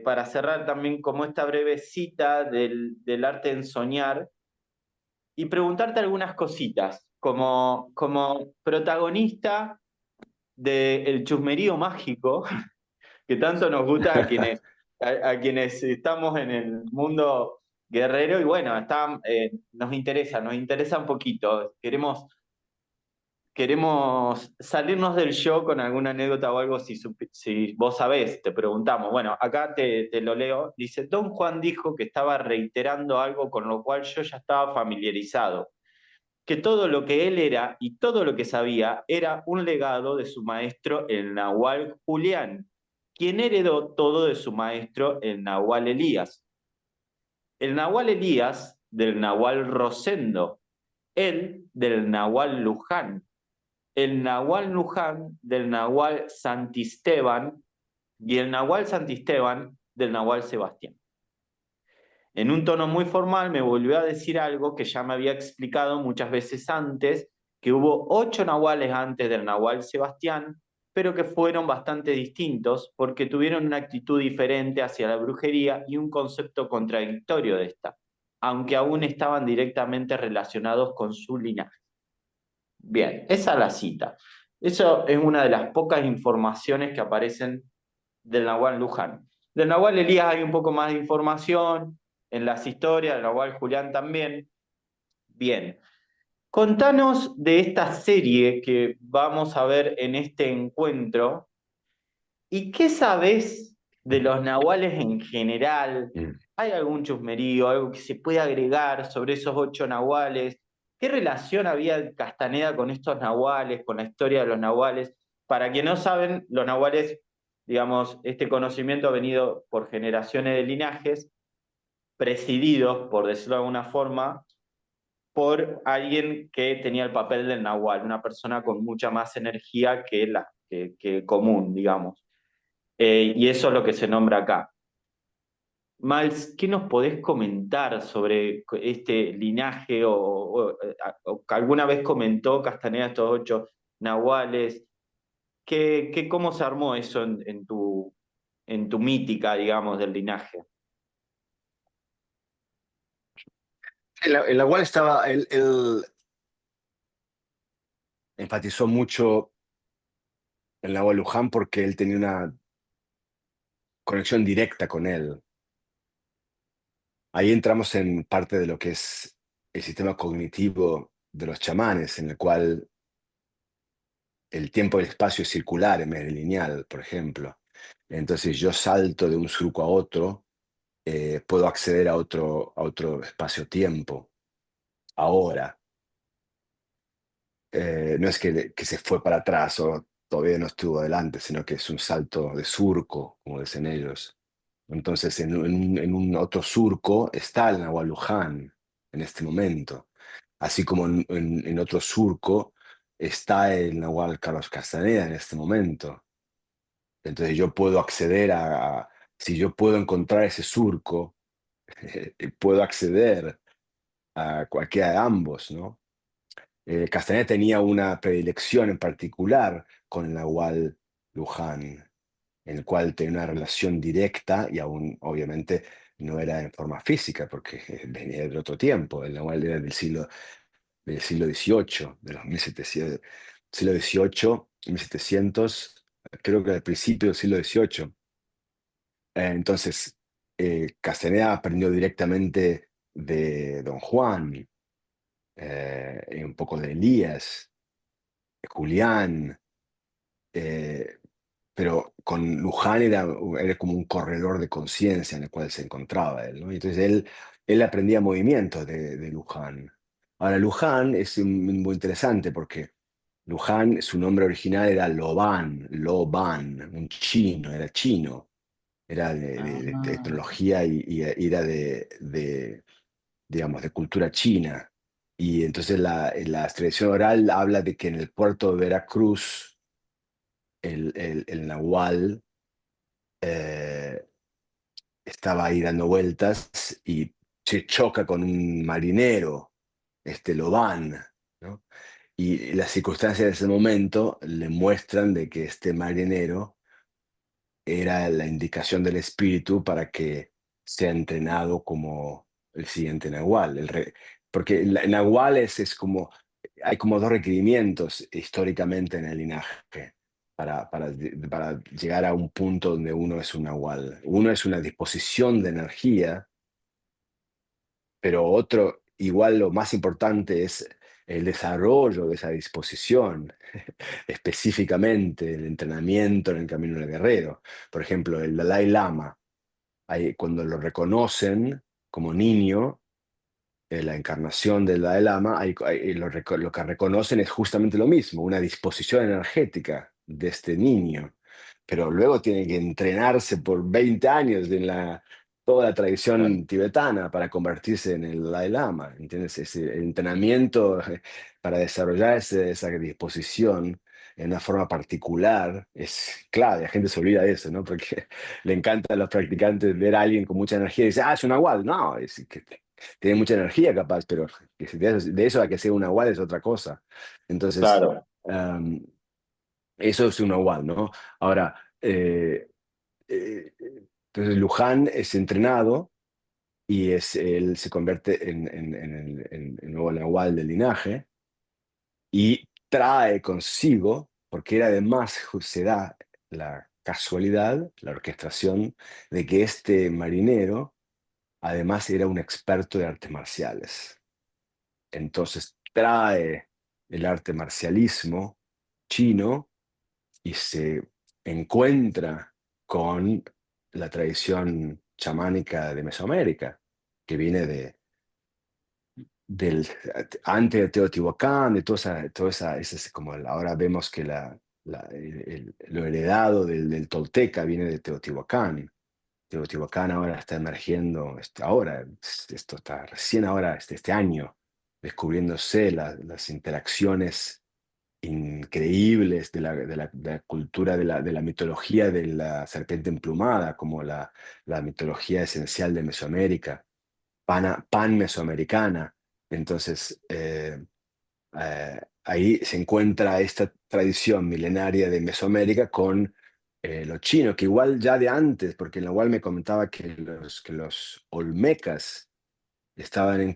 para cerrar también como esta breve cita del arte en soñar y preguntarte algunas cositas, como protagonista del chusmerío mágico, que tanto nos gusta a quienes estamos en el mundo guerrero y bueno, nos interesa un poquito, queremos salirnos del show con alguna anécdota o algo, si vos sabés, te preguntamos. Bueno, acá te lo leo. Dice, Don Juan dijo que estaba reiterando algo con lo cual yo ya estaba familiarizado, que todo lo que él era y todo lo que sabía era un legado de su maestro el Nahual Julián, quien heredó todo de su maestro el Nahual Elías. El Nahual Elías del Nahual Rosendo, él del Nahual Luján, el Nahual Luján del Nahual Santisteban y el Nahual Santisteban del Nahual Sebastián. En un tono muy formal me volvió a decir algo que ya me había explicado muchas veces antes, que hubo 8 nahuales antes del Nahual Sebastián, pero que fueron bastante distintos porque tuvieron una actitud diferente hacia la brujería y un concepto contradictorio de esta, aunque aún estaban directamente relacionados con su linaje. Bien, esa es la cita. Eso es una de las pocas informaciones que aparecen del Nahual Luján. Del Nahual Elías hay un poco más de información en las historias, del Nahual Julián también. Bien, contanos de esta serie que vamos a ver en este encuentro y qué sabés de los nahuales en general. Mm. ¿Hay algún chusmerío, algo que se puede agregar sobre esos 8 nahuales? ¿Qué relación había de Castaneda con estos nahuales, con la historia de los nahuales? Para quienes no saben, los nahuales, digamos, este conocimiento ha venido por generaciones de linajes, presididos, por decirlo de alguna forma, por alguien que tenía el papel del nahual, una persona con mucha más energía que común, digamos. Y eso es lo que se nombra acá. Miles, ¿qué nos podés comentar sobre este linaje o que alguna vez comentó Castaneda estos 8 nahuales? ¿Cómo se armó eso en tu mítica, digamos, del linaje? En la cual estaba, él enfatizó mucho en la Luján porque él tenía una conexión directa con él. Ahí entramos en parte de lo que es el sistema cognitivo de los chamanes, en el cual el tiempo y el espacio es circular en vez de lineal, por ejemplo. Entonces yo salto de un surco a otro, puedo acceder a otro espacio-tiempo, ahora. No es que se fue para atrás o todavía no estuvo adelante, sino que es un salto de surco, como dicen ellos. Entonces, en un otro surco está el Nahual Luján en este momento, así como en otro surco está el Nahual Carlos Castaneda en este momento. Entonces yo puedo acceder si yo puedo encontrar ese surco, puedo acceder a cualquiera de ambos, ¿no? Castaneda tenía una predilección en particular con el Nahual Luján, en el cual tenía una relación directa y aún, obviamente, no era en forma física, porque venía de otro tiempo. El Nahual era del siglo XVIII, de los 1700, siglo XVIII, 1700, creo que al principio del siglo XVIII. Entonces, Castaneda aprendió directamente de Don Juan, y un poco de Elías, Julián, eh, pero con Luján era como un corredor de conciencia en el cual se encontraba él, ¿no? Y entonces él aprendía movimientos de Luján. Ahora, Luján es muy interesante porque Luján, su nombre original era Loban, un chino, era chino, era de Ah, tecnología y era digamos, de cultura china. Y entonces la tradición oral habla de que en el puerto de Veracruz, el nahual eh, estaba ahí dando vueltas y se choca con un marinero, Lobán, ¿no? Y las circunstancias de ese momento le muestran de que este marinero era la indicación del espíritu para que sea entrenado como el siguiente Nahual. Porque el Nahual es como, hay como dos requerimientos históricamente en el linaje para llegar a un punto donde uno es un Nahual. Uno es una disposición de energía, pero otro, igual lo más importante es el desarrollo de esa disposición, específicamente el entrenamiento en el camino del guerrero. Por ejemplo, el Dalai Lama, cuando lo reconocen como niño, la encarnación del Dalai Lama, lo que reconocen es justamente lo mismo, una disposición energética de este niño, pero luego tiene que entrenarse por 20 años en toda la claro, tradición tibetana para convertirse en el Dalai Lama, ¿entiendes? Ese entrenamiento para desarrollar esa disposición en una forma particular es clave. La gente se olvida de eso, ¿no? Porque le encanta a los practicantes ver a alguien con mucha energía y dice, es un nahual. No, es que tiene mucha energía capaz, pero de eso a que sea un nahual es otra cosa. Entonces, claro. um, eso es un nahual, ¿no? Ahora, entonces Luján es entrenado y él se convierte en el nuevo nahual del linaje y trae consigo, porque era además se da la casualidad, la orquestación de que este marinero además era un experto de artes marciales. Entonces trae el arte marcialismo chino y se encuentra con la tradición chamánica de Mesoamérica, que viene del antes de Teotihuacán, de ese es como ahora vemos que lo heredado del Tolteca viene de Teotihuacán. Teotihuacán ahora está emergiendo, ahora, esto está recién ahora, este año, descubriéndose las interacciones increíbles de la cultura, de la mitología de la serpiente emplumada, como la mitología esencial de Mesoamérica, pan-mesoamericana. Entonces, ahí se encuentra esta tradición milenaria de Mesoamérica con los chinos, que igual ya de antes, porque el Nahual me comentaba que los olmecas estaban en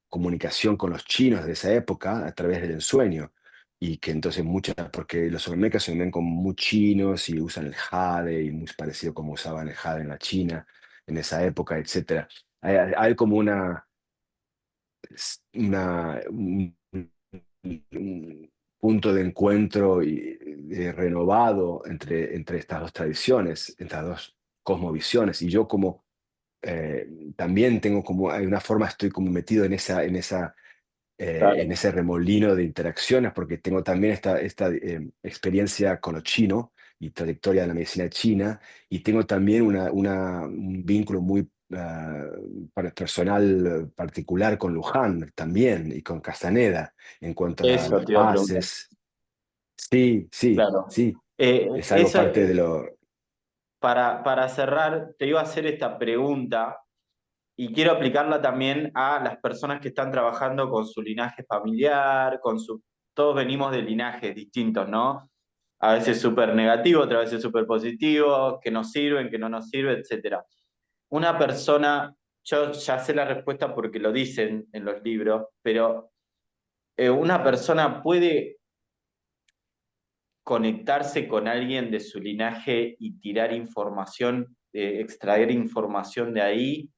comunicación con los chinos de esa época a través del ensueño, y que entonces porque los olmecas se ven como muy chinos y usan el jade, y muy parecido como usaban el jade en la China en esa época, etcétera. Hay como un punto de encuentro renovado entre estas dos tradiciones, estas dos cosmovisiones. Y yo como también tengo como, hay una forma, estoy como metido en Claro. ese remolino de interacciones, porque tengo también esta experiencia con lo chino y trayectoria de la medicina china, y tengo también un vínculo muy personal, particular con Luján también, y con Castaneda, en cuanto a Eso las te iba a preguntar. bases. Sí, sí, Claro. sí, es algo Eso, parte de lo... para cerrar, te iba a hacer esta pregunta y quiero aplicarla también a las personas que están trabajando con su linaje familiar, todos venimos de linajes distintos, ¿no? A veces súper negativo, otras veces súper positivo, que nos sirven, que no nos sirven, etcétera. una persona, yo ya sé la respuesta porque lo dicen en los libros, pero una persona puede conectarse con alguien de su linaje y tirar información, extraer información de ahí.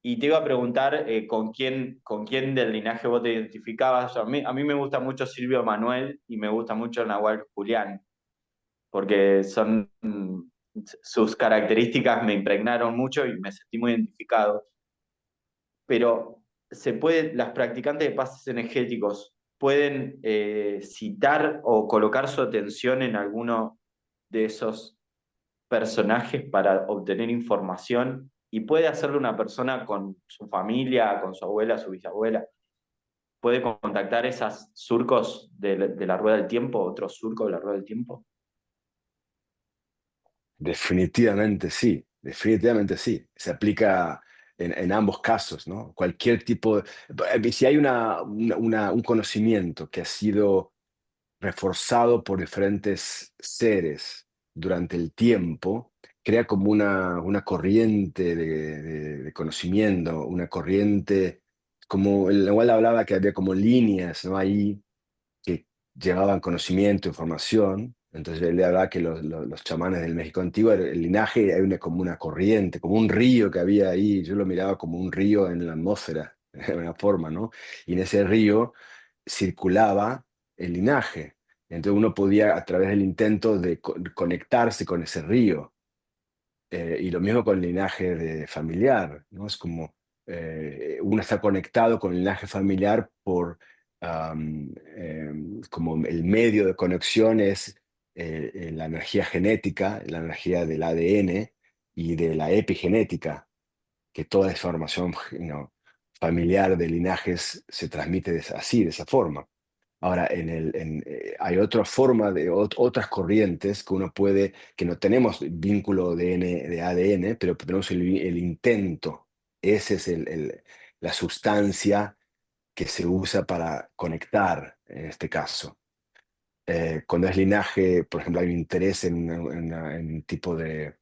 Y te iba a preguntar con quién del linaje vos te identificabas. A mí me gusta mucho Silvio Manuel y me gusta mucho Nahuel Julián, porque son, sus características me impregnaron mucho y me sentí muy identificado. Pero las practicantes de pases energéticos pueden citar o colocar su atención en alguno de esos personajes para obtener información y puede hacerlo una persona con su familia, con su abuela, su bisabuela. Puede contactar esas surcos de la rueda del tiempo, otros surcos de la rueda del tiempo. Definitivamente sí, definitivamente sí. Se aplica en ambos casos, ¿no? Cualquier tipo si hay un conocimiento que ha sido reforzado por diferentes seres durante el tiempo, crea como una corriente de conocimiento, una corriente, como el igual hablaba que había como líneas, ¿no? Ahí que llevaban conocimiento, información. Entonces él hablaba que los chamanes del México antiguo, el linaje hay como una corriente, como un río que había ahí. Yo lo miraba como un río en la atmósfera, de una forma, ¿no? Y en ese río circulaba el linaje. Entonces uno podía, a través del intento de conectarse con ese río, y lo mismo con el linaje familiar, ¿no? Es como uno está conectado con el linaje familiar por como el medio de conexión es la energía genética, la energía del ADN y de la epigenética, que toda esa información, familiar de linajes se transmite así, de esa forma. Ahora, hay otra forma otras corrientes que uno puede, que no tenemos vínculo de ADN, pero tenemos el intento. Esa es la sustancia que se usa para conectar, en este caso. Cuando es linaje, por ejemplo, hay un interés en un tipo de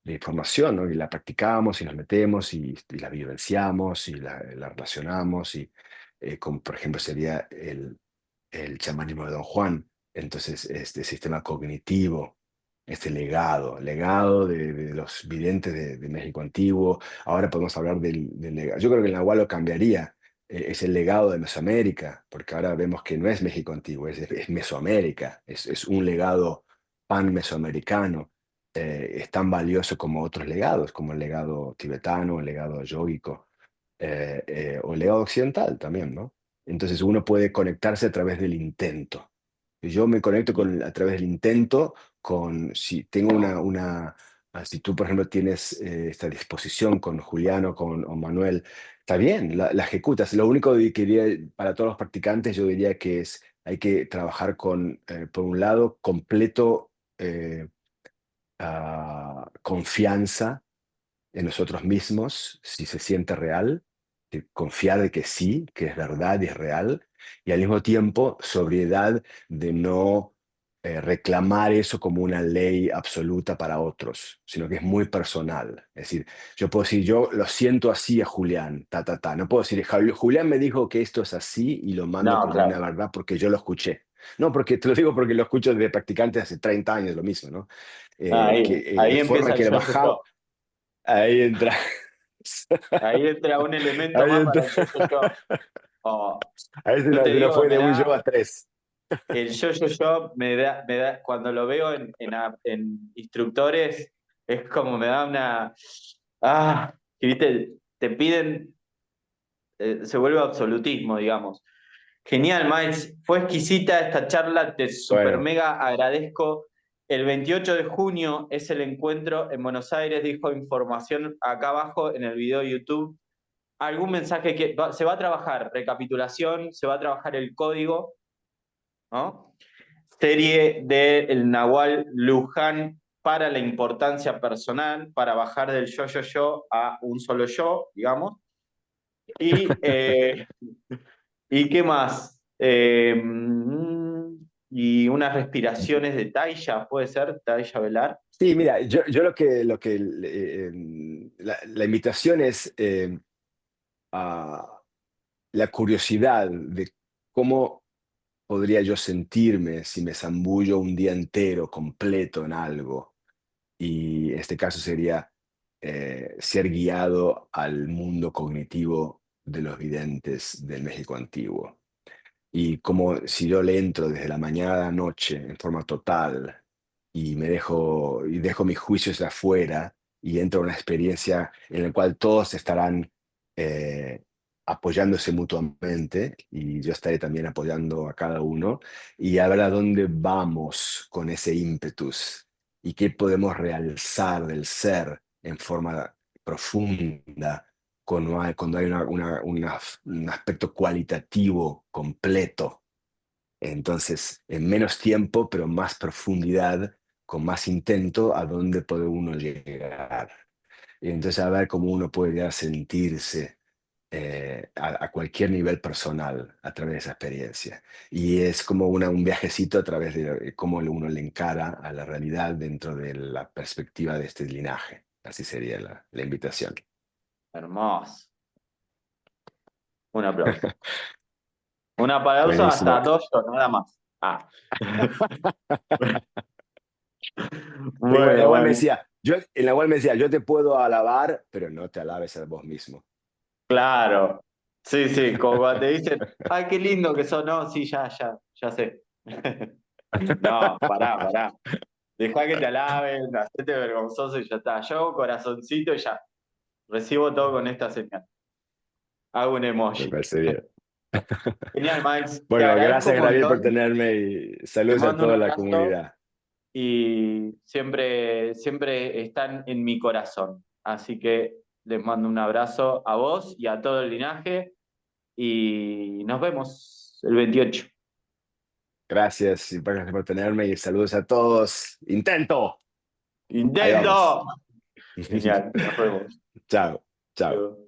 información, ¿no? Y la practicamos y nos metemos y la vivenciamos y la relacionamos y como por ejemplo sería el chamanismo de Don Juan. Entonces, este sistema cognitivo, este legado de los videntes de México antiguo. Ahora podemos hablar del legado. Yo creo que el Nahual lo cambiaría. Es el legado de Mesoamérica, porque ahora vemos que no es México antiguo, es Mesoamérica, es un legado pan-mesoamericano. Es tan valioso como otros legados, como el legado tibetano, el legado yógico, o el legado occidental también, ¿no? Entonces uno puede conectarse a través del intento. Yo me conecto a través del intento si tengo si tú, por ejemplo, tienes esta disposición con Juliano o Manuel, está bien, la ejecutas. Lo único que quería, para todos los practicantes, yo diría que hay que trabajar por un lado, completo confianza en nosotros mismos, si se siente real, confiar de que sí, que es verdad y es real, y al mismo tiempo sobriedad de no reclamar eso como una ley absoluta para otros, sino que es muy personal. Es decir, yo puedo decir, yo lo siento así a Julián, ta, ta, ta. No puedo decir, Julián me dijo que esto es así y lo mando No, como una claro. verdad porque yo lo escuché. No, porque te lo digo porque lo escucho de practicantes hace 30 años, lo mismo, ¿no? Ahí De forma empieza el que le yo, yo, bajaba, yo. ahí entra. Ahí entra un elemento Ahí más para entra. el yo, yo, yo. Oh, Ahí yo te se nos digo, fue de un yo a tres. el yo cuando lo veo en instructores, es como me da que viste, te piden, se vuelve absolutismo, digamos. Genial, Miles. Fue exquisita esta charla, te super Bueno, mega agradezco. El 28 de junio es el encuentro en Buenos Aires, dijo información acá abajo en el video de YouTube. ¿Algún mensaje se va a trabajar? Recapitulación, se va a trabajar el código, ¿no? Serie del Nahual Luján para la importancia personal, para bajar del yo a un solo yo, digamos. Y ¿y qué más? y unas respiraciones de Taya, ¿puede ser? Taya Velar. Sí, mira, yo lo que la invitación es a la curiosidad de cómo podría yo sentirme si me zambullo un día entero completo en algo. Y en este caso sería ser guiado al mundo cognitivo de los videntes del México antiguo. Y como si yo le entro desde la mañana a la noche en forma total y dejo mis juicios de afuera y entro a una experiencia en la cual todos estarán eh, apoyándose mutuamente y yo estaré también apoyando a cada uno y a ver a dónde vamos con ese ímpetus y qué podemos realzar del ser en forma profunda cuando hay un aspecto cualitativo completo. Entonces, en menos tiempo, pero más profundidad, con más intento, a dónde puede uno llegar. Y entonces, a ver cómo uno puede llegar a sentirse a cualquier nivel personal a través de esa experiencia. Y es como un viajecito a través de cómo uno le encara a la realidad dentro de la perspectiva de este linaje. Así sería la invitación. Hermoso. Un aplauso. Un aplauso hasta Buenísimo. dos, yo, nada más. Ah. En la Bueno, cual me bueno. decía, en la cual me decía, yo te puedo alabar, pero no te alabes a vos mismo. Claro. Sí, sí, como cuando te dicen, ay, qué lindo que son. No, sí, ya sé. No, pará. Dejá que te alaben, hacete vergonzoso y ya está. Yo hago corazoncito y ya. Recibo todo con esta señal. Hago un Me emoji. parece bien. Genial, Max. Te Bueno, agradezco un gracias, Gabriel, por montón. tenerme y Te saludos a mando un toda la abrazo comunidad. y siempre están en mi corazón. Así que les mando un abrazo a vos y a todo el linaje y nos vemos el 28. Gracias y gracias por tenerme y saludos a todos. Intento. Ahí ¡Intento! vamos. Genial, nos vemos. Chao, chao.